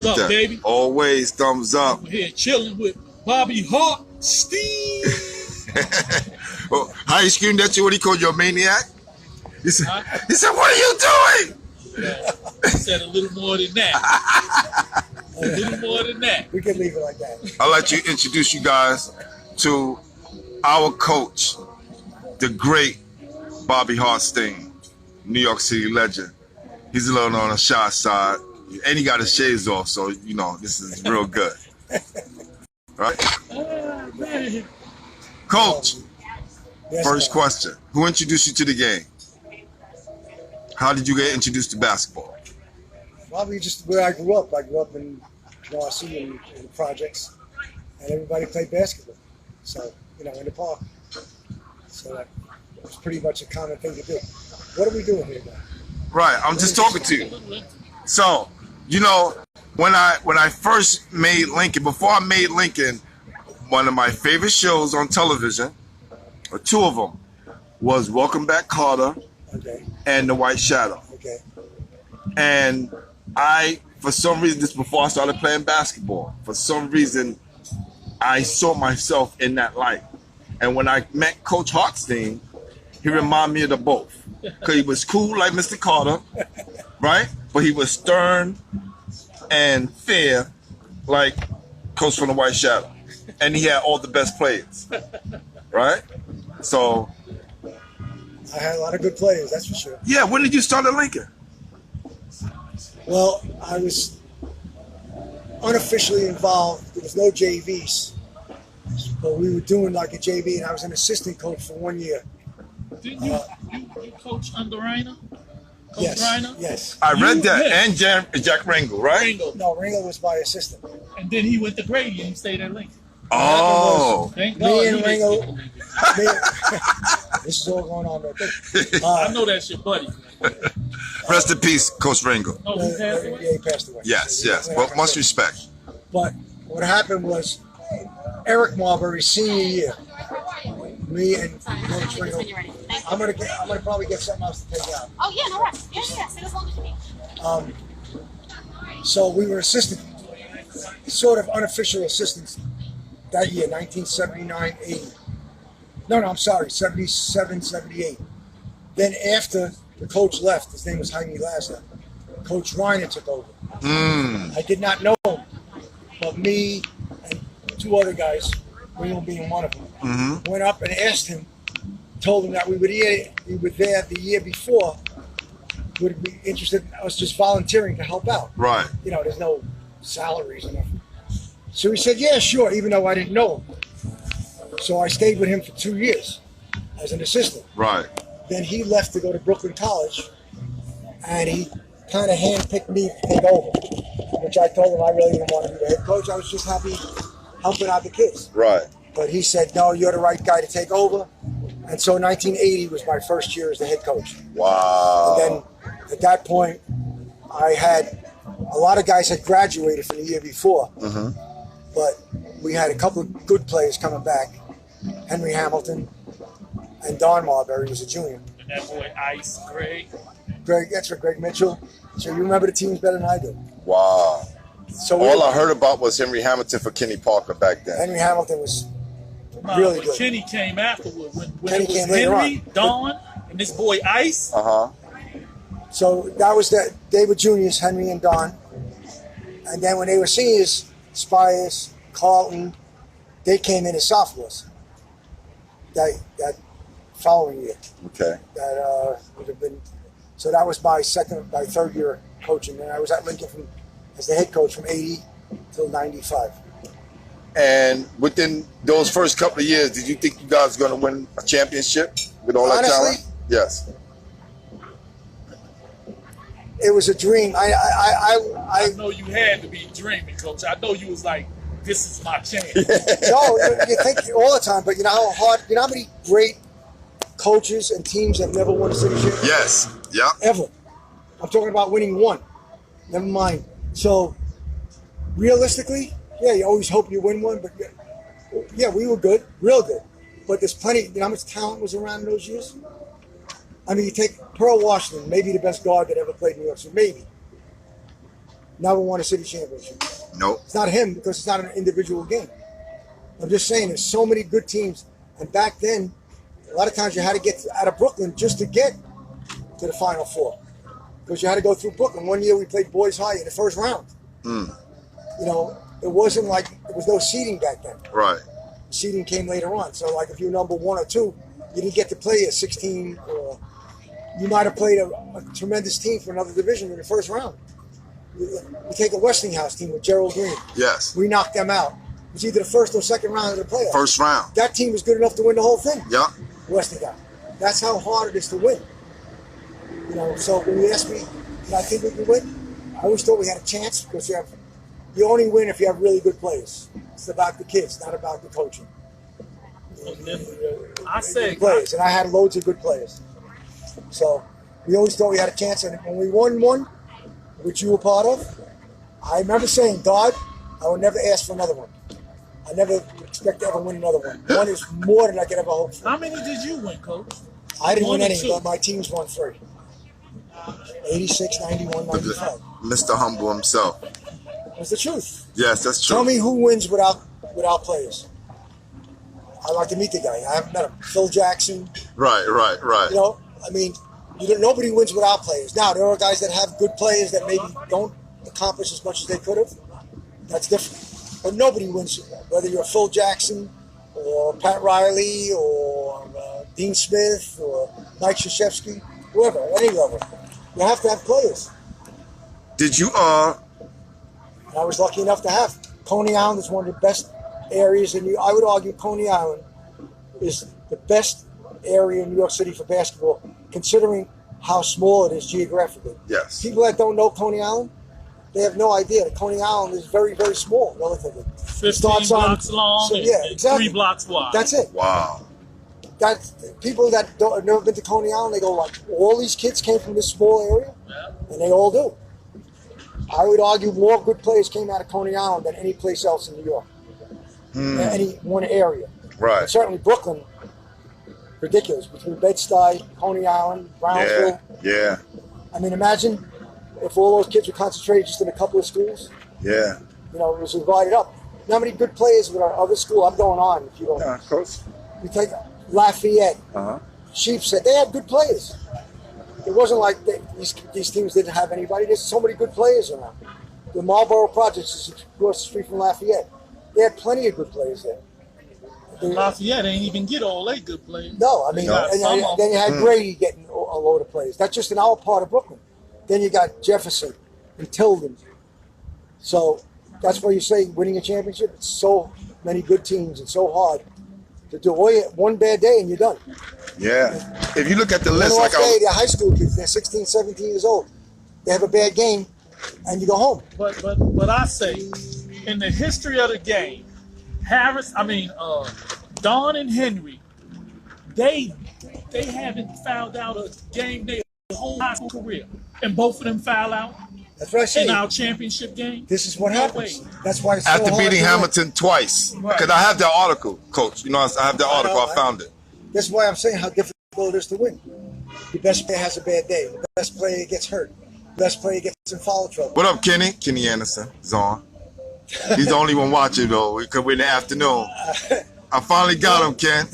up, baby? Always thumbs up. We're here chilling with Bobby Hartstein. Well, how he screamed at you when he called you a maniac? He said, "What are you doing?" Yeah, he said a little more than that. A little more than that. We can leave it like that. I'll let you introduce you guys to our coach, the great Bobby Hartstein, New York City legend. He's a little on the shy side, and he got his shades off, so you know this is real good. Right? Man. Coach, Yes, first question. Who introduced you to the game? How did you get introduced to basketball? Probably just where I grew up. I grew up in NYC in the projects, and everybody played basketball. So, in the park. So that was pretty much a common thing to do. What are we doing here now? Right, I'm just talking to you. So, when I first made Lincoln, before I made Lincoln, one of my favorite shows on television, or two of them, was Welcome Back, Kotter, Okay. and The White Shadow. Okay. And for some reason, this before I started playing basketball, for some reason, I saw myself in that light. And when I met Coach Hartstein, he reminded me of the both. Because he was cool like Mr. Carter, right? But he was stern and fair like Coach from The White Shadow. And he had all the best players, right? So I had a lot of good players, that's for sure. yeah, when did you start at Lincoln? Well, I was unofficially involved. There was no JVs. But we were doing like a JV, and I was an assistant coach for 1 year. Didn't you coach under Reiner? Coach Yes, Reiner? yes. I read that. And Jack Ringel, right? Ringo. No, Ringo was my assistant. And then he went to Grady and he stayed at Lincoln. Oh. Thank God. Me and he Ringo. didn't get to This is all going on right there. Lincoln. I know that's your buddy. Rest in peace, Coach Ringo. Oh, he passed away? Yeah, he passed away. Yes, So, yes. we're not Well, gonna much say- respect. But what happened was, Eric Marbury's senior year, me and Coach Ringo, When you're ready. Thank you. I'm gonna probably get something else to take out. Oh yeah, no rush. Yeah. Sit as long as you need. So we were assistant, sort of unofficial assistants that year, 1979, 80. No, I'm sorry, 77, 78. Then after the coach left, his name was Jaime Lasner, Coach Reiner took over. I did not know him, but me and two other guys, Ringo being one of them, went up and asked him, told him that we were there the year before, would be interested in us just volunteering to help out. Right. There's no salaries or nothing. So he said, yeah, sure, even though I didn't know him. So I stayed with him for 2 years as an assistant. Right. Then he left to go to Brooklyn College, and he kind of handpicked me to take over, which I told him I really didn't want to be the head coach. I was just happy helping out the kids. Right. But he said, no, you're the right guy to take over. And so 1980 was my first year as the head coach. Wow. And then at that point, I had a lot of guys had graduated from the year before, but we had a couple of good players coming back. Henry Hamilton and Don Marbury was a junior. And that boy Ice, Greg. That's for Greg Mitchell. So you remember the teams better than I do. Wow. So All I heard about was Henry Hamilton for Kenny Parker back then. Henry Hamilton was Nah, really but good. Kenny came afterward. When Kenny it was came later Henry, on. Don, and this boy Ice. So that was that. They were juniors, Henry and Don. And then when they were seniors, Spires, Carlton, they came in as sophomores. That following year. Okay. That would have been. So that was my third year coaching, and I was at Lincoln as the head coach from 80 till 95. And within those first couple of years, did you think you guys were going to win a championship with all that Honestly, talent? Yes. It was a dream. I know you had to be dreaming, Coach. I know you was like, this is my chance. No, you think all the time, but you know how hard, you know how many great coaches and teams have never won a city championship? Yes. Yeah. Ever. I'm talking about winning one. Never mind. So, realistically, yeah, you always hope you win one, but yeah, we were good, real good. But there's plenty, you know how much talent was around in those years? I mean, you take Pearl Washington, maybe the best guard that ever played in New York City, maybe. never won a city championship. Nope. It's not him because it's not an individual game. I'm just saying there's so many good teams. And back then, a lot of times you had to get out of Brooklyn just to get to the Final Four. Because you had to go through Brooklyn. One year we played Boys High in the first round. You know, it wasn't like, there was no seeding back then. Right. Seeding came later on. So like if you're number 1 or 2, you didn't get to play a 16 or you might have played a tremendous team for another division in the first round. You take a Westinghouse team with Gerald Green. Yes. We knocked them out. It was either the first or second round of the playoffs. First round. That team was good enough to win the whole thing. Yep. Westinghouse. That's how hard it is to win. You know, so when you ask me, did I think we could win? I always thought we had a chance because you only win if you have really good players. It's about the kids, not about the coaching. I say players, and I had loads of good players. So we always thought we had a chance, and when we won one, which you were part of, I remember saying, God, I will never ask for another one. I never expect to ever win another one. One is more than I could ever hope for. how many did you win, Coach? I didn't win One or any, two? but my teams won 3. 86, 91, 95. Mr. Humble himself. That's the truth. Yes, that's true. Tell me who wins without players. I'd like to meet the guy. I haven't met him. Phil Jackson. Right. You know, I mean, nobody wins without players. Now, there are guys that have good players that maybe don't accomplish as much as they could have. That's different. But nobody wins, whether you're Phil Jackson or Pat Riley or Dean Smith or Mike Krzyzewski, whoever, at any level. You have to have players. Did you, And I was lucky enough to have. Coney Island is one of the best areas I would argue Coney Island is the best area in New York City for basketball, considering how small it is geographically. yes. People that don't know Coney Island, they have no idea that Coney Island is very, very small relatively. 15 blocks long and, yeah, exactly. 3 blocks wide. That's it. Wow. People that have never been to Coney Island, they go like, all these kids came from this small area, and they all do. I would argue more good players came out of Coney Island than any place else in New York. Any one area. Right. And certainly Brooklyn, ridiculous. Between Bed-Stuy, Coney Island, Brownsville. Yeah. I mean, imagine if all those kids were concentrated just in a couple of schools. Yeah. You know, it was divided up. You know how many good players with our other school? I'm going on if you don't. Yeah, Coach. You take Lafayette, Sheepshead. They had good players. It wasn't like these teams didn't have anybody. There's so many good players around. The Marbury Projects is across the street from Lafayette. They had plenty of good players there. Lafayette ain't even get all they good players. No, I mean, and then you had Grady getting a load of players. That's just in our part of Brooklyn. Then you got Jefferson and Tilden. So that's why you say winning a championship, it's so many good teams and so hard to do. One bad day and you're done. Yeah. If you look at the One list, off like day, they're high school kids. They're 16, 17 years old. They have a bad game and you go home. But I say, in the history of the game, Don and Henry, they haven't fouled out a game day their whole high school career, and both of them foul out That's what I say. in our championship game. This is what No happens. way. That's why it's so after hard beating to win. Hamilton twice. Right. Because I have that article, Coach. You know, I have that article. I found it. That's why I'm saying how difficult it is to win. The best player has a bad day. The best player gets hurt. The best player gets in foul trouble. What up, Kenny? Kenny Anderson is on. He's the only one watching, though, because we're in the afternoon. I finally got him, Ken.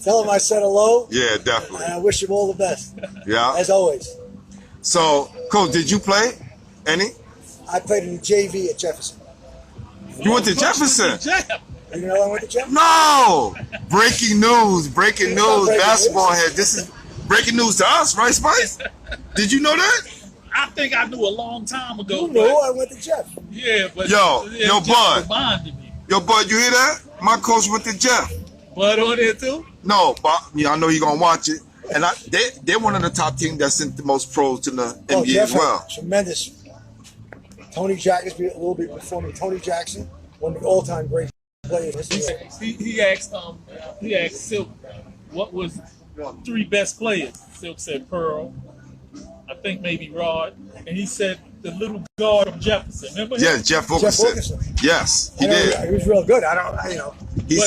Tell him I said hello. Yeah, definitely. And I wish him all the best, Yeah. as always. So, Coach, did you play any? I played in the JV at Jefferson. You went to Jefferson? You know I went to Jefferson? No! Breaking news. Breaking news. breaking Basketball news. head. This is breaking news to us, right, Spice? Did you know that? I think I knew a long time ago. You know I went to Jeff. Yeah, but Yo, just Bud. reminded me. Yo, Bud, you hear that? My coach went to Jeff. Bud on there too? No, but I know you're going to watch it. And they're one of the top teams that sent the most pros to the NBA Jeff as well. had tremendous. Tony Jackson, a little bit before me. Tony Jackson, one of the all-time great players in history. He asked Silk what was 3 best players. Silk said Pearl, I think maybe Rod, and he said the little guard from Jefferson. Remember him? Yes, Jeff Wilkerson. Wilkerson. Yes, he I know did. He was real good.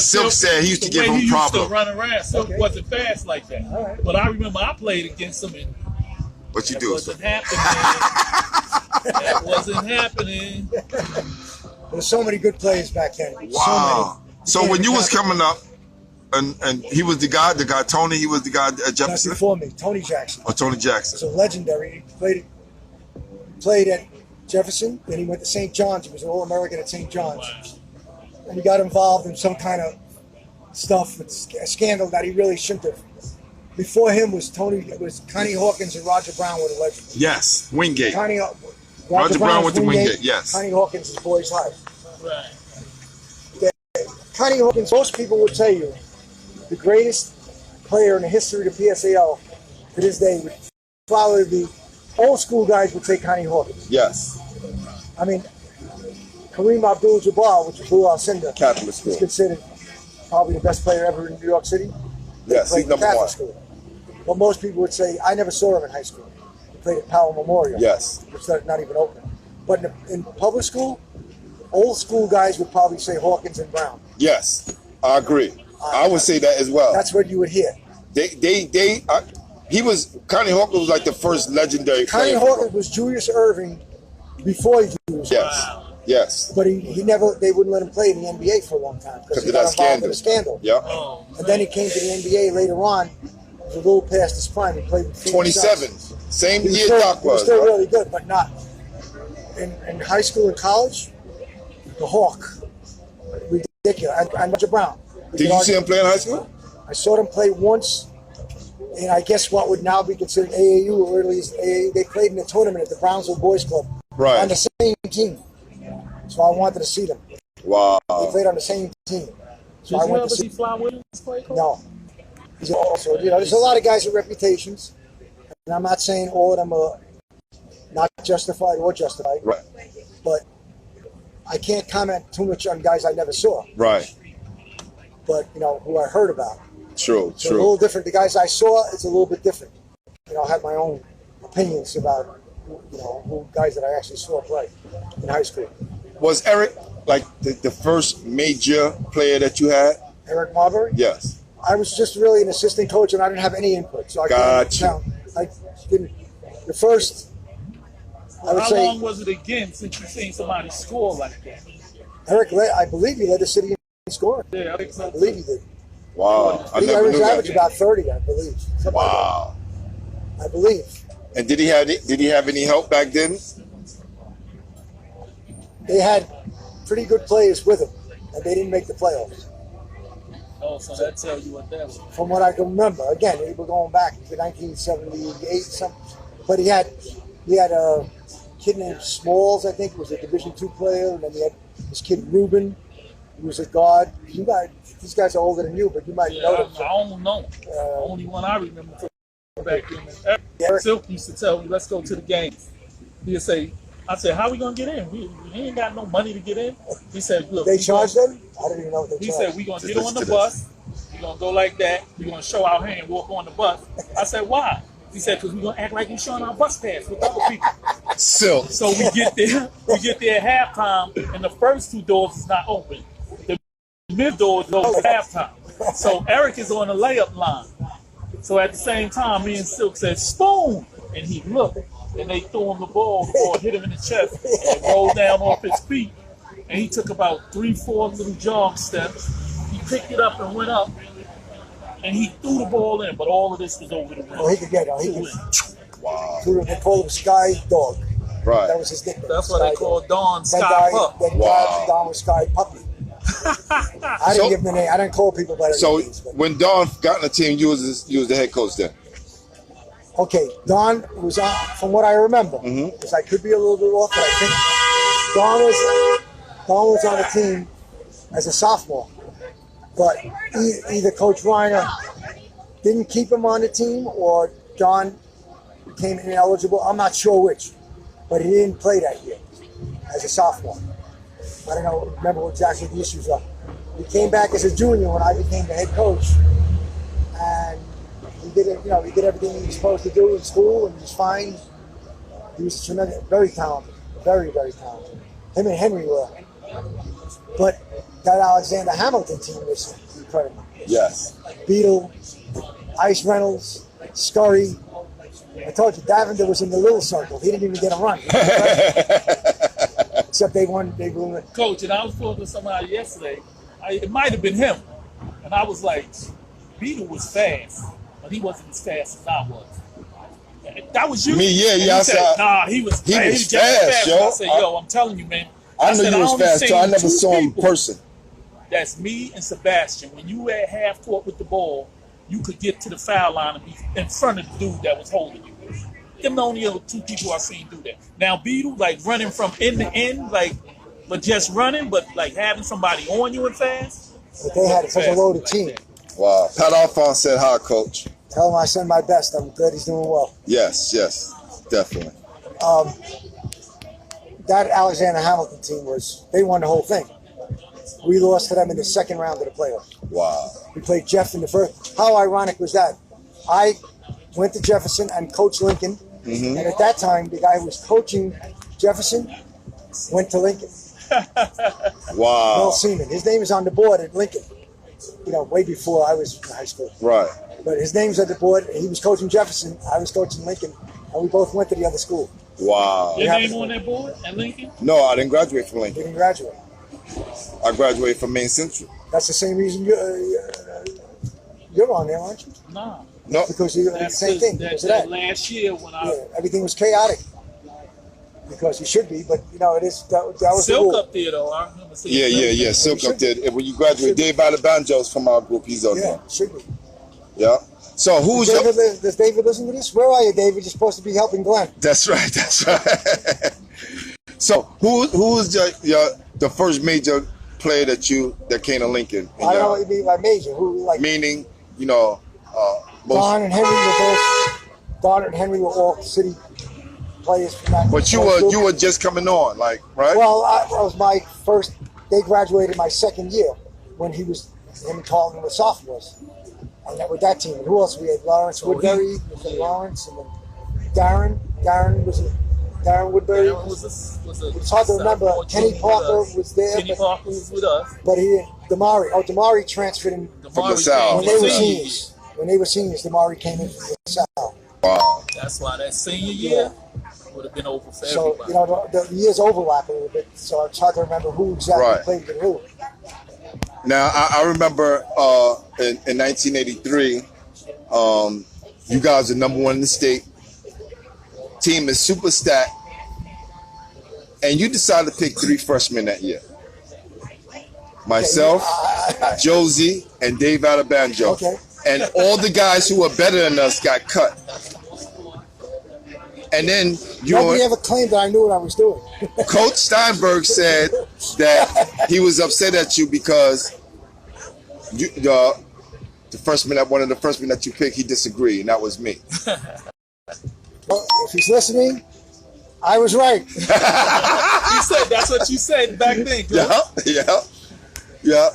Silk said he used to the give way him he problems. used to run around, Silk Okay. wasn't fast like that. All right. But I remember I played against him and What you it do? wasn't happening. That wasn't happening. There's so many good players back then. Wow. So many. So when you was coming up, and he was the guy Tony, he was the guy That's Jefferson? before me, Tony Jackson. Or Tony Jackson. He was a legendary. He played at Jefferson, then he went to St. John's. He was an All-American at St. John's. Wow. And he got involved in some kind of stuff, a scandal that he really shouldn't have. Before him was Connie Hawkins and Roger Brown were the legends. Yes, Wingate. Roger Brown went to Wingate, yes. Connie Hawkins is Boys High. Right. Connie Hawkins, most people would tell you, the greatest player in the history of the PSAL to this day would probably be, old school guys would say Connie Hawkins. Yes. I mean, Kareem Abdul-Jabbar, which is Blue Alcindor, Catholic is school. considered probably the best player ever in New York City. Yes, he's number Catholic one. School. But most people would say, I never saw him in high school. He played at Powell Memorial. Yes. Which is not even open. But in public school, old school guys would probably say Hawkins and Brown. Yes, I agree. I would say that as well. That's what you would hear. Connie Hawkins was like the first legendary Connie player. Hawkins was Julius Erving before he was. Yes. Yes. But he never, they wouldn't let him play in the NBA for a long time because he got involved in a scandal. Yeah. Oh, And then he came to the NBA later on, was a little past his prime. He played with 27. Same He was year still, Doc he was was. still Right? really good, but not. In high school and college, the Hawk. Ridiculous. And Roger Brown. Did you see him play in high school? I saw them play once, and I guess what would now be considered AAU, or early as AAU, they played in a tournament at the Brownsville Boys Club. Right. On the same team. So I wanted to see them. Wow. They played on the same team. So did I you went ever to see see. Fly Williams play? Coach? No. He's also, there's a lot of guys with reputations, and I'm not saying all of them are not justified or justified. Right. But I can't comment too much on guys I never saw. Right. But who I heard about. True. So a little different. The guys I saw, it's a little bit different. I have my own opinions about who guys that I actually saw play in high school. Was Eric like the first major player that you had? Eric Marbury? Yes. I was just really an assistant coach, and I didn't have any input, so I couldn't count. I didn't. The first, I would How say, long was it again since you seen somebody score like that? Eric. I believe he led the city in scoring. Yeah, I think so. I believe he did. Wow. I He never knew averaged that. about 30, I believe. Something Wow. like that. I believe. And did he have any help back then? They had pretty good players with him, and they didn't make the playoffs. Oh, so that tells you what that was. From what I can remember, again, we're going back to 1978, something. But he had a kid named Smalls, I think, was a Division II player, and then he had this kid Ruben, who was a guard. These guys are older than you, but you might know them. I don't know. Only one I remember from back then. Eric Silk used to tell me, "Let's go to the game." He'd say, "I said, how we gonna get in? We ain't got no money to get in." He said, "Look, They charged them? I didn't even know what they He charged. said, we going to get on the bus. We're going to go like that. We're going to show our hand, walk on the bus. I said, why? He said, because we're going to act like we're showing our bus pass with other people. Silk. So we get there at halftime, and the first two doors is not open. The mid doors is open at halftime. So Eric is on the layup line. So at the same time, me and Silk said, Spoon! And he looked, and they threw him the ball hit him in the chest, and rolled down off his feet. And he took about 3-4 little jog steps. He picked it up and went up, and he threw the ball in. But all of this was over the rim. Oh, he could get it. He could. Wow. They called him Sky Dog. Right. That was his nickname. That's what they called Don Then Sky Pup. Don was Sky Puppy. I didn't give him a name. I didn't call people by their So names. But. when Don got in the team, you was the head coach then. Okay, Don was on, from what I remember, because I could be a little bit off, but I think Don was on the team as a sophomore. But either Coach Reiner didn't keep him on the team, or Don became ineligible. I'm not sure which, but he didn't play that year as a sophomore. I don't remember what exactly the issues are. He came back as a junior when I became the head coach, and he did it. He did everything he was supposed to do in school, and he was fine. He was tremendous, very talented, very, very talented. Him and Henry were. But that Alexander Hamilton team was incredible. Yes. Beetle, Ice Reynolds, Scurry, I told you, Davender was in the little circle. He didn't even get a run. Except they won. They won. Coach, and I was talking to somebody yesterday. It might have been him, and I was like, Beetle was fast, but he wasn't as fast as I was. That was you. Me, yeah, and yeah. He said, nah, he was fast. Was fast, yo. I said, yo, I'm telling you, man. I knew said, you was fast, so I never saw him in person. That's me and Sebastian. When you were at half court with the ball, you could get to the foul line and be in front of the dude that was holding you. Them the only other two people I've seen do that. Now Beetle, like running from end to end, like, but just running, but like having somebody on you and fast. But they had such a loaded team. Wow. Pat Alphonse said hi, Coach. Tell him I send my best. I'm glad he's doing well. Yes, yes, definitely. That Alexander Hamilton team they won the whole thing. We lost to them in the second round of the playoffs. Wow. We played Jeff in the first. How ironic was that? I went to Jefferson and coached Lincoln. Mm-hmm. And at that time, the guy who was coaching Jefferson went to Lincoln. Wow. Bill Seaman. His name is on the board at Lincoln. You know, way before I was in high school. Right. But his name's on the board. He was coaching Jefferson. I was coaching Lincoln. And we both went to the other school. Wow. Your name on that board at Lincoln? No, I didn't graduate from He Lincoln. didn't graduate. I graduated from Maine Central. That's the same reason you're on there, aren't you? Nah. No. Because you're the same thing. Because of that. Last year when everything was chaotic. Because you should be, but you know, it is that was Silk the rule. up there though. I remember seeing Yeah. Silk up there. And when you graduate, Dave Alabanjo's from our group. He's on there. Yeah, should be. Yeah. So who's does David listen to this? Where are you, David? You're supposed to be helping Glenn. That's right. That's right. So who was the first major player that came to Lincoln? I don't know what you mean by major. Who like? Meaning, you know, Don and Henry were both. Don and Henry were all city players from that. But you were just coming on, like, right? Well, I was my first. They graduated my second year when him and Carlton were sophomores. And that with that team. And who else we had? Lawrence Woodbury, Lawrence, and then Darren. Darren Woodbury. It's hard to remember. Kenny Parker was there. Kenny Parker was with us. But he didn't. Damari transferred in from the South. when they were seniors. When they were seniors, Damari came in from the South. Wow. That's why that senior year would have been over for everybody. So, you know, the years overlap a little bit. So it's hard to remember who exactly played with who. Now, I remember in 1983, you guys are number one in the state. Team is super stacked. And you decided to pick 3 freshmen that year. Myself, Josie, and Dave Alabanjo. Okay. And all the guys who were better than us got cut. And then nobody ever claimed that I knew what I was doing. Coach Steinberg said that he was upset at you because the freshman, one of the freshmen that you picked, he disagreed, and that was me. Well, if he's listening, I was right. You said that's what you said back then. Yeah.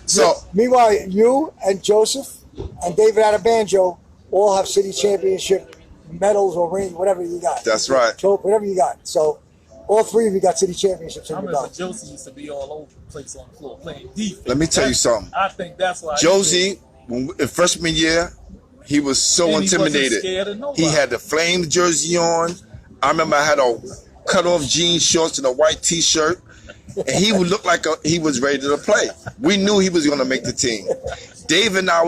So meanwhile, you and Joseph and David Alabanjo all have city championship medals or rings, whatever you got. That's right. Whatever you got. So all 3 of you got city championships. I remember Josie used to be all over the place on the floor playing defense. Let me tell you something. I think that's why Josie, in freshman year, he was so intimidated. He had the Flames jersey on. I remember I had a cut-off jean shorts and a white T-shirt, and he would look like he was ready to play. We knew he was going to make the team. Dave and I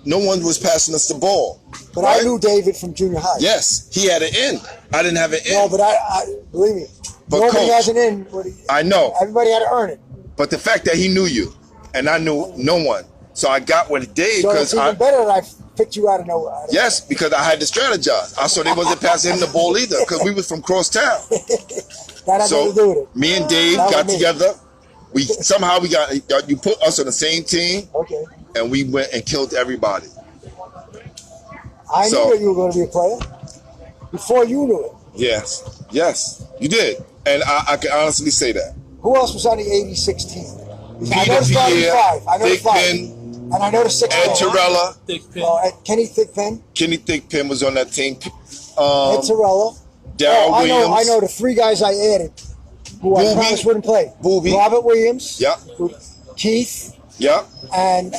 no one was passing us the ball. But right? I knew David from junior high. Yes, he had an in. I didn't have an in. No, but I believe me. But nobody Coach, has an in. I know. Everybody had to earn it. But the fact that he knew you, and I knew no one, so I got with Dave because it's even better that I picked you out of nowhere. Yes, because I had to strategize. I saw they wasn't passing him the ball either because we was from cross town. That had nothing to do with it. Me and Dave got together. We got you put us on the same team. Okay. And we went and killed everybody. I knew that you were going to be a player before you knew it. Yes, you did, and I can honestly say that. Who else was on the '86 team? I know the starting 5. I know the 5. And I know the 6. Ed Torella. Kenny Thickpen. Kenny Thickpen was on that team. Ed Torella. Darryl Williams. I know the 3 guys I added who I promised wouldn't play. Booby. Robert Williams. Yeah. Keith. Yeah. And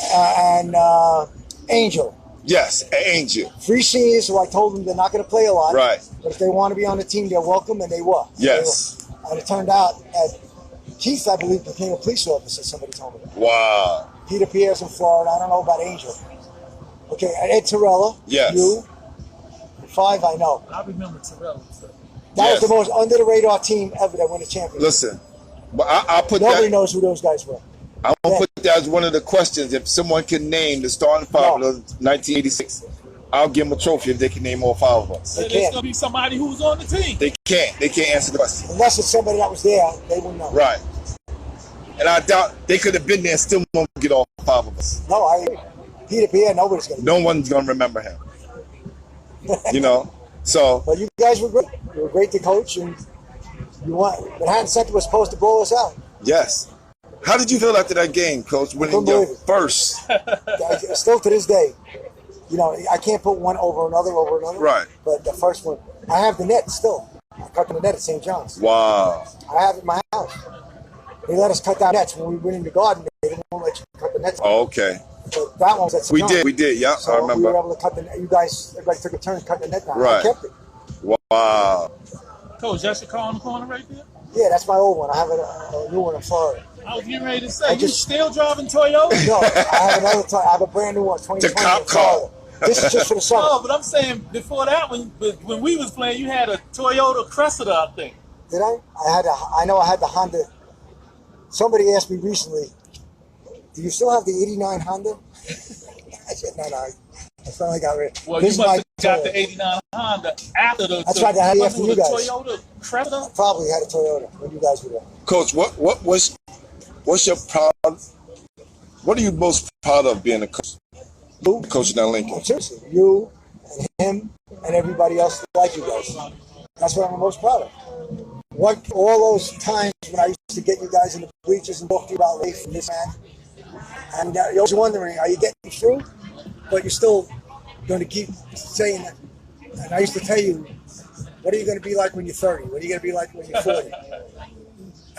Angel. Yes, an angel. 3 seniors who I told them they're not going to play a lot. Right. But if they want to be on the team, they're welcome, and they were. Yes. They were. And it turned out that Keith, I believe, became a police officer, somebody told me. Wow. Peter Pierre's in Florida. I don't know about Angel. Okay, and Ed Torella. Yes. You. 5, I know. I remember Terrell. That was the most under-the-radar team ever that won a championship. Listen, but I'll put Nobody that. knows who those guys were. I'm gonna put that as one of the questions. If someone can name the starting 5 of 1986, I'll give them a trophy if they can name all 5 of us. They There's can't. gonna be somebody who's on the team. They can't. They can't answer the question. Unless it's somebody that was there, they wouldn't know. Right. And I doubt they could have been there and still won't get all 5 of us. No, I agree. Peter Pierre, nobody's going to. No one's gonna remember him. You know. So. But you guys were great. You were great to coach, and you won. Manhattan Center was supposed to blow us out. Yes. How did you feel after that game, Coach? Winning your first. Still to this day, you know, I can't put one over another. Right. But the first one, I have the net still. I cut the net at St. John's. Wow. I have it in my house. They let us cut down nets when we went in the garden. They didn't let you cut the nets. Oh, okay. But that one was at St. John's. We did. Yeah, So I remember. we were able to cut the net. You guys, everybody took a turn cutting the net down. Right. I kept it. Wow. Coach, that's your car in the corner right there? Yeah, that's my old one. I have a new one in Florida. I was getting ready to say, you still driving Toyota? No, I have another. I have a brand new one. 2020. The cop car. This is just for the summer. No, but I'm saying before that, when we was playing, you had a Toyota Cressida, I think. Did I? I know I had the Honda. Somebody asked me recently, do you still have the 89 Honda? I said, no. I finally got rid of it. Well, This you is must my have got Toyota. the 89 Honda after the. That's right, I had it after you guys. Toyota Cressida? Probably had a Toyota when you guys were there. Coach, what's your proud? What are you most proud of being a coach? You? Coaching at Lincoln. Seriously, you and him and everybody else like you guys. That's what I'm most proud of. What all those times when I used to get you guys in the bleachers and talk to you about life and this and you're always wondering, are you getting through? But you're still going to keep saying that. And I used to tell you, what are you going to be like when you're 30? What are you going to be like when you're 40?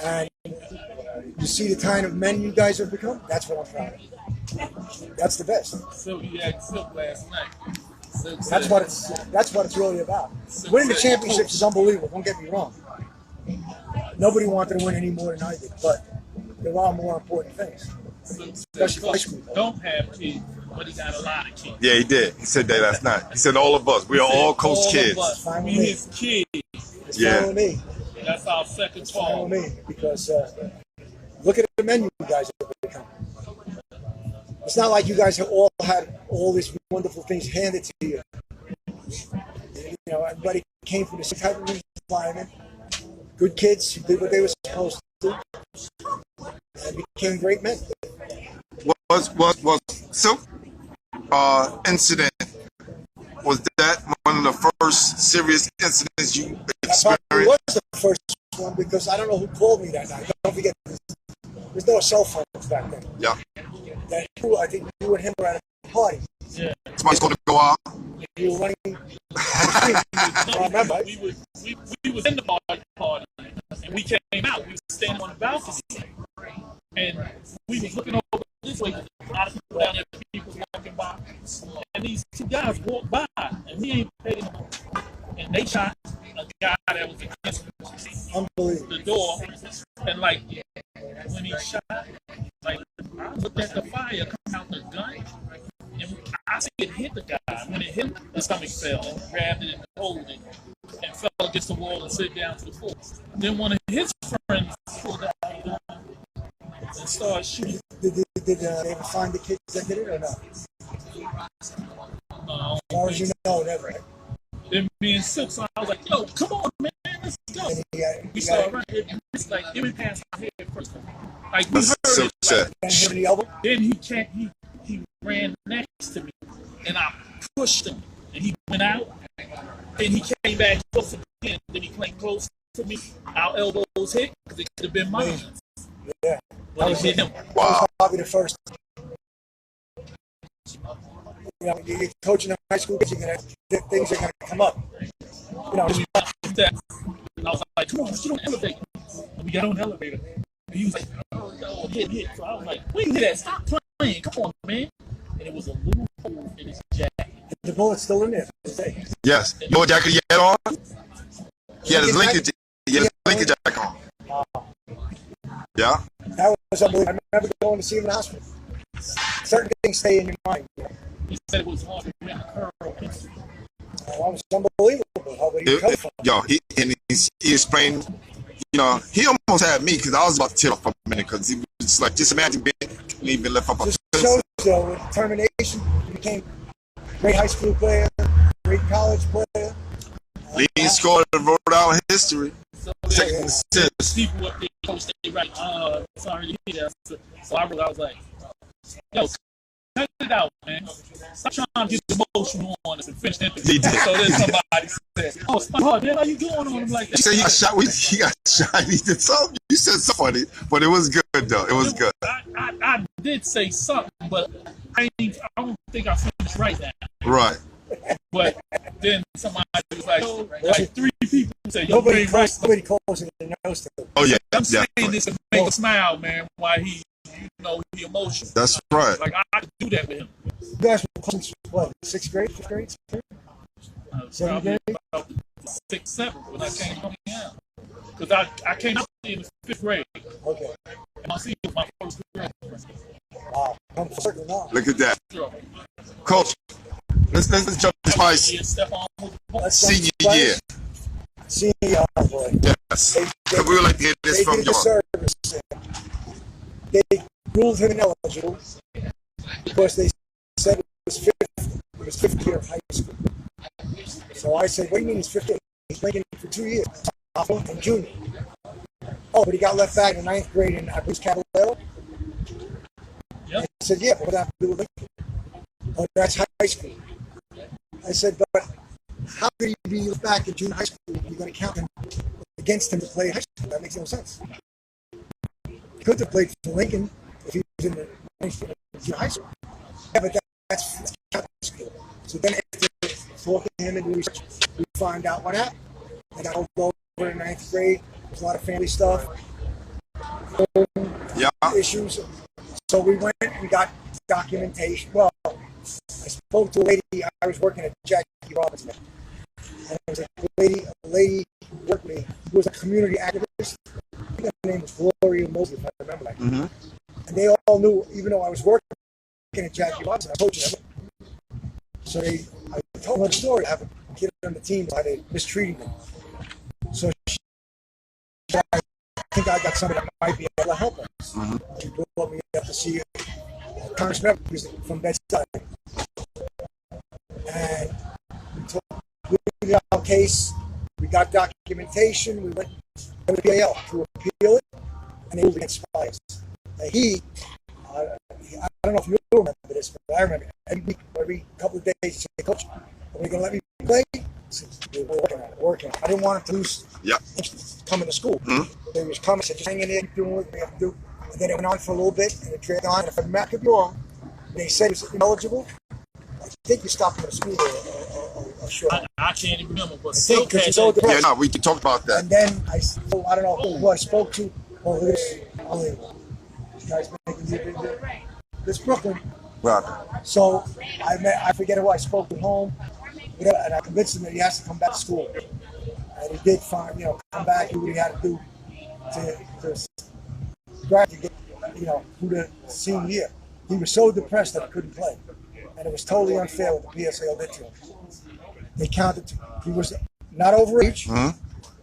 And you see the kind of men you guys have become? That's what I'm proud of. That's the best. So you had Silk last night. That's what it's really about. Winning the championships is unbelievable, don't get me wrong. Nobody wanted to win any more than I did, but there are more important things. Especially for high school. Don't have kids, but he got a lot of kids. Yeah, he did. He said that last night. He said all of us. We are all coach kids. Fine with We me. his kids. It's Yeah. fine with me. That's our second It's fine fall. with me because look at the men you guys have become. It's not like you guys have all had all these wonderful things handed to you. You know, everybody came from the same type of environment. Good kids who did what they were supposed to and became great men. Was Silk incident? Was that one of the first serious incidents you That probably was experienced? the first one because I don't know who called me that night. Don't forget, there's no cell phones back then. Yeah. I think you and him were at a party. Yeah. Somebody's going to go out. You were running. I remember. We was in the party, and we came out. We was standing on the balcony, and we was looking over this way. A lot of people down there, people walking by, and these two guys walked by, and we ain't paid them. And they shot a guy that was against Unbelievable. the door, and like when he shot, like I looked at the fire come out the gun, and I see it hit the guy. When it hit him, the stomach fell and grabbed it and pulled it, and fell against the wall and slid down to the floor. Then one of his friends pulled out and started shooting. Did they ever find the kids that did it or not? As far as you know, never. Right? Then me and Silk, so I was like, "Yo, come on, man, let's go." And We started running. It's like it went past my head first. Like we heard Silk it. said. hit him in the elbow. Then he ran next to me, and I pushed him, and he went out. Then he came back close again. Then he came close to me. Our elbows hit because it could have been mine, Yeah. but it hit him. That was probably the first. You know, you're coaching in high school, things are going to come up. You know, And I was like, "Come on, let's get on the elevator." And we got on the elevator. And he was like, "Oh, yo, hit." So I was like, "Where you hit at? Stop playing. Come on, man." And it was a little hole in his jacket. bullet's still in there. Yes. You know what jacket he had on? He had his Lincoln jacket on. Yeah. That was unbelievable. I remember going to see him in the hospital. Certain things stay in your mind. He said it was hard to win a curl. That was unbelievable how he come from. Yo, he explained, you know, he almost had me because I was about to tear off for a minute because he was like, just imagine being left up. Just shows though, with determination, he became a great high school player, great college player. Leading scorer of Rhode Island history. So Second assist. people up there, coach, they right, sorry to hear that. So I was like, yo, cut it out, man. Stop trying to get emotional on us and finish the interview. He did. So then somebody said, oh, Spud, man, how you doing on him like that? He said he got shot. He got shot. He did something. You said something funny, but it was good though. It was good. I did say something, but I don't think I finished right now. Right. But then somebody was like 3 people said, yo, Nobody right. closer than those two. Oh yeah. I'm saying this to make him smile, man, why he, he emotional. That's right. Like, I do that with him. You guys were close since what, 6th grade, 5th grade? Probably about 6th, 7th when I came from Indiana. Because I came up in the 5th grade. Okay. And I see it was my first grade. Wow. Come full circle now. Look at that, Coach. Let's jump to Spice. Senior year. Senior, boy. Yes. We would like to hear this from y'all. They ruled him ineligible because they said it was 5th year of high school. So I said, what do you mean he's 5th year? He's playing for 2 years, sophomore and junior. Oh, but he got left back in 9th grade in Bruce Caballero. Yep. I said, yeah, but what did that have to do with Lincoln? Oh, that's high school. I said, but how could he be left back in junior high school if you're going to count him against him to play high school? That makes no sense. He could have played for Lincoln if he was in the junior high school. Yeah, but that's high school. So then after talking to him and doing research, we find out what happened. I got over in 9th grade. There's a lot of family stuff. Issues. So we went and got documentation. Well, I spoke to a lady. I was working at Jackie Robinson. And there was a lady who worked with me who was a community activist. I think her name was Gloria Mosley, if I remember that. Mm-hmm. And they all knew, even though I was working at Jackie Robinson, I told you that. So I told her the story. I have a kid on the team, how they mistreated me. So I think I got somebody that might be able to help us. Mm-hmm. She brought me up to see Congressman from Bed-Stuy. And we got our case, we got documentation, we went to the PAL to appeal it, and they moved against Spice. I don't know if you remember this, but I remember every couple of days, he said, Coach, are we going to let me play? I said, we're working on it. I didn't want him to lose coming to school. Mm-hmm. They was coming, I said, just hang in there, doing what we have to do. And then it went on for a little bit, and it dragged on. And if I could be wrong, they said he was ineligible. I think we stopped him at school or short. I can't even remember, but still because so yeah, no, we talked about that. And then I don't know who I spoke to. Oh, this unbelievable. This guy's making me this Brooklyn. Right. So I forget who I spoke to home, and I convinced him that he has to come back to school. And he did come back, do what he had to do to try to get, through the senior year. He was so depressed that he couldn't play. And it was totally unfair what the PSAL did to him. They counted, he was not overage,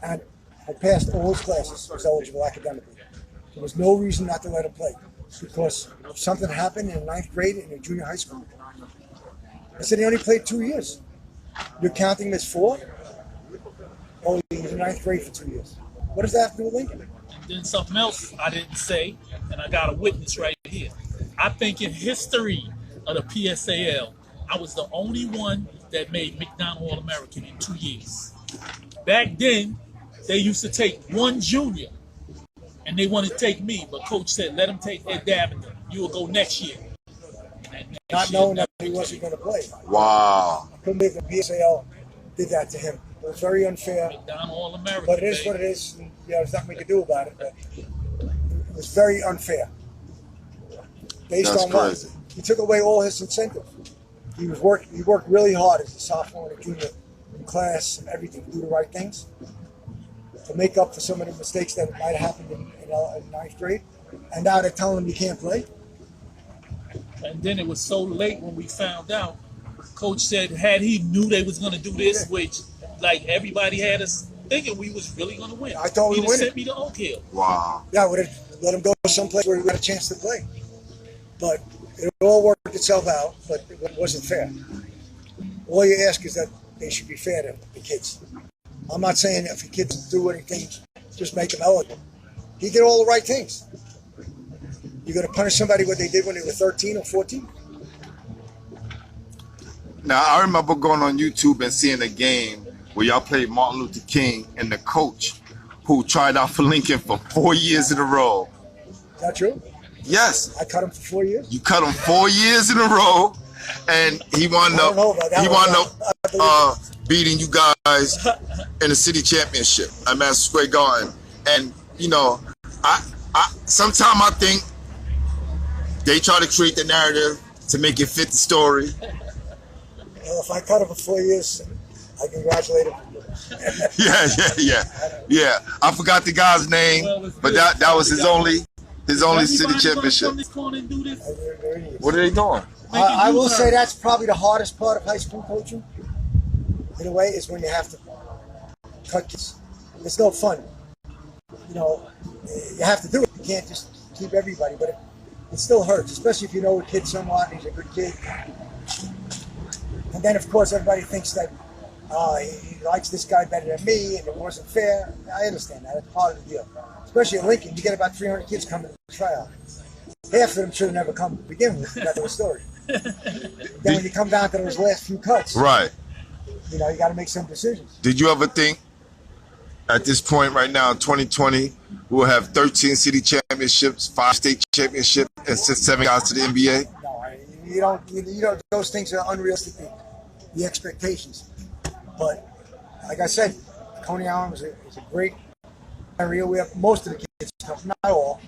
and had passed all his classes, was eligible academically. There was no reason not to let him play, because something happened in 9th grade in a junior high school. I said he only played 2 years. You're counting him as 4? Oh, he was in 9th grade for 2 years. What does that have to do with Lincoln? Then something else I didn't say, and I got a witness right here. I think in history of the PSAL, I was the only one that made McDonald All-American in 2 years. Back then, they used to take one junior, and they wanted to take me, but Coach said, let him take Ed Davender. You will go next year. Not knowing that he wasn't going to play. Wow. I couldn't believe the PSAL did that to him. It was very unfair. McDonald All-American. But it is what it is. And, there's nothing we can do about it. But it was very unfair. Based on what? He took away all his incentive. He worked really hard as a sophomore and a junior in class and everything to do the right things, to make up for some of the mistakes that might have happened in ninth grade. And now they're telling him you can't play. And then it was so late when we found out. Coach said, had he knew they was going to do this, which like everybody had us thinking we was really going to win. I thought we would win. Sent me to Oak Hill. Wow. Yeah, I would have let him go someplace where he had a chance to play. But it all worked itself out, but it wasn't fair. All you ask is that they should be fair to the kids. I'm not saying if the kids do anything, just make them eligible. He did all the right things. You're going to punish somebody what they did when they were 13 or 14? Now, I remember going on YouTube and seeing a game where y'all played Martin Luther King and the coach who tried out for Lincoln for 4 years in a row. Is that true? Yes. I cut him for 4 years. You cut him 4 years in a row, and he wound up beating you guys in the city championship at Madison Square Garden. And you know, I sometimes I think they try to create the narrative to make it fit the story. Well, if I cut him for 4 years, I congratulate him. Yeah. I forgot the guy's name, but that was his only city championship. What are they doing? I will say that's probably the hardest part of high school coaching. In a way, is when you have to cut kids. It's no fun. You know, you have to do it. You can't just keep everybody, but it still hurts, especially if you know a kid somewhat and he's a good kid. And then, of course, everybody thinks that he likes this guy better than me, and it wasn't fair. I understand that. It's part of the deal. Especially at Lincoln, you get about 300 kids coming to the tryout. Half of them should have never come to begin with. That's the story. Then when you come down to those last few cuts, right? You know, you got to make some decisions. Did you ever think, at this point right now, 2020, we'll have 13 city championships, 5 state championships, and 7 guys to the NBA? No, you don't. Those things are unrealistic. The expectations, but like I said, Coney Island is a great area. We have most of the kids come, not all,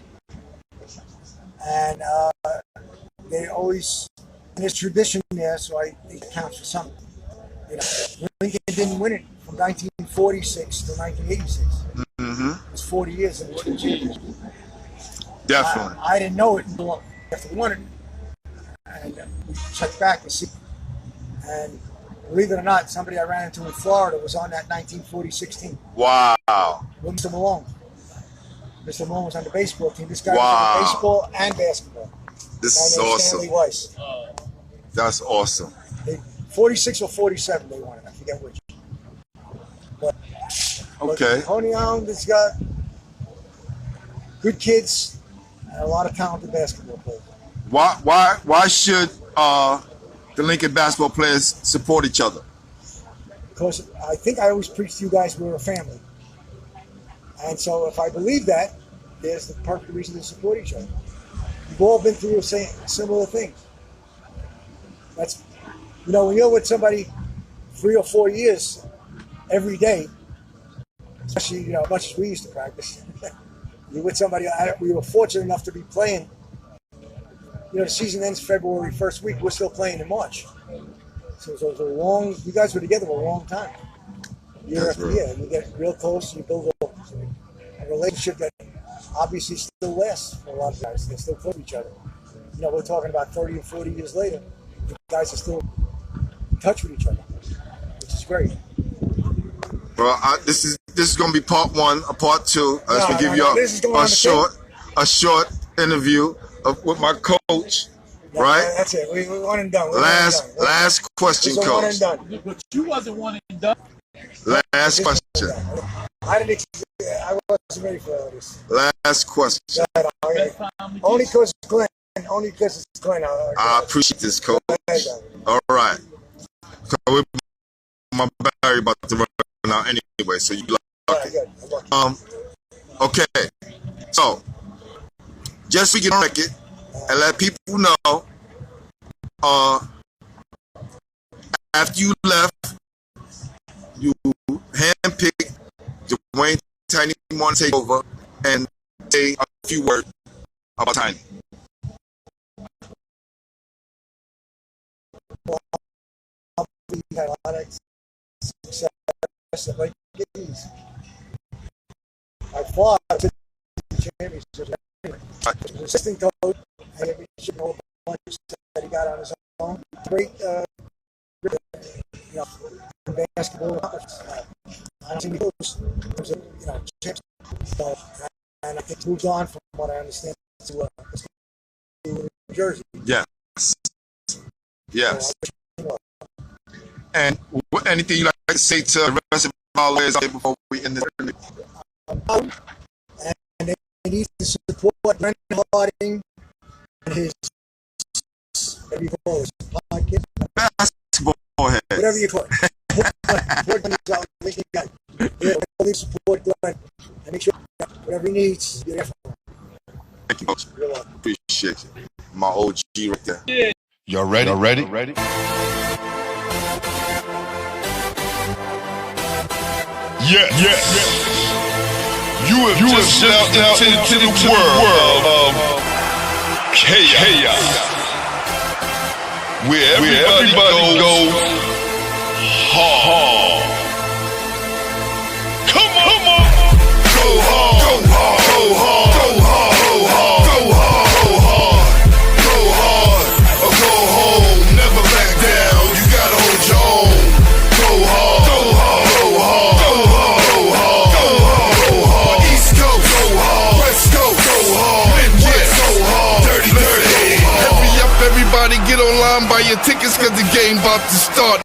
and they always. There's tradition there, so it counts for something. You know, Lincoln didn't win it from 1946 to 1986. Mm-hmm. It was 40 years in the championship. Definitely. I didn't know it until after we won it. And we checked back and see. And believe it or not, somebody I ran into in Florida was on that 1946 team. Wow. With Mr. Malone. Mr. Malone was on the baseball team. This guy was on baseball and basketball. This is awesome. Stanley Weiss. That's awesome. 46 or 47 they won it. I forget which. But Coney Island has got good kids and a lot of talented basketball players. Why should the Lincoln basketball players support each other? Because I think I always preach to you guys we're a family. And so if I believe that, there's the perfect reason to support each other. We've all been through similar things. That's, you know, when you're with somebody 3 or 4 years every day, especially, you know, as much as we used to practice, you're with somebody, we were fortunate enough to be playing. You know, the season ends February 1st week. We're still playing in March. So it was a long, you guys were together for a long time. Year after year. And you get real close and you build a relationship that obviously still lasts for a lot of guys. They still close to each other. You know, we're talking about 30 and 40 years later. The guys are still in touch with each other, which is great. Well, this is going to be part 1. Part 2. I just want to give you a short interview with my coach. No, right? That's it. We're one and done. Last question, coach. One and done. But you wasn't one and done. Last question. I wasn't ready for all this. Last question. Only because it's Glenn. Only because it's Glenn. I appreciate this, coach. All right. My battery about to run out anyway, so you lucky. Okay. So, just so we get on record and let people know, after you left, you handpicked Dwayne Tiny Moore to take over and say a few words about Tiny. had a lot of success at like games. My father was the championship anyway. He was assistant coach, and we should know a bunch of stuff that he got on his own. Great, basketball. I don't think he goes in terms of, champs. So, and I think moved on from what I understand to New Jersey. Yes. Yes. And anything you like to say to the rest of our players out there before we end this? And they need to support Brendan Harding and his whatever you call it, podcast. Basketball heads. Whatever you call it. Support Glenn and make sure that whatever he needs, you're there for him. Thank you, Coach. Appreciate you. My OG right there. Yeah. Y'all ready? Y'all ready? Yeah. You have just stepped out into the world of chaos, where everybody goes hard. Come on. Go hard. Go hard. Go hard. Go hard. Go hard. Go hard. Go hard. Or go home. Never back down. You gotta hold your own. Go hard. Go hard. Go hard. Go hard. Go hard. Go hard. Go hard. East Coast. Go hard. West Coast. Go hard. Midwest. Go hard. Dirty. Hurry up, everybody. Get online. Buy your tickets, cause the game about to start.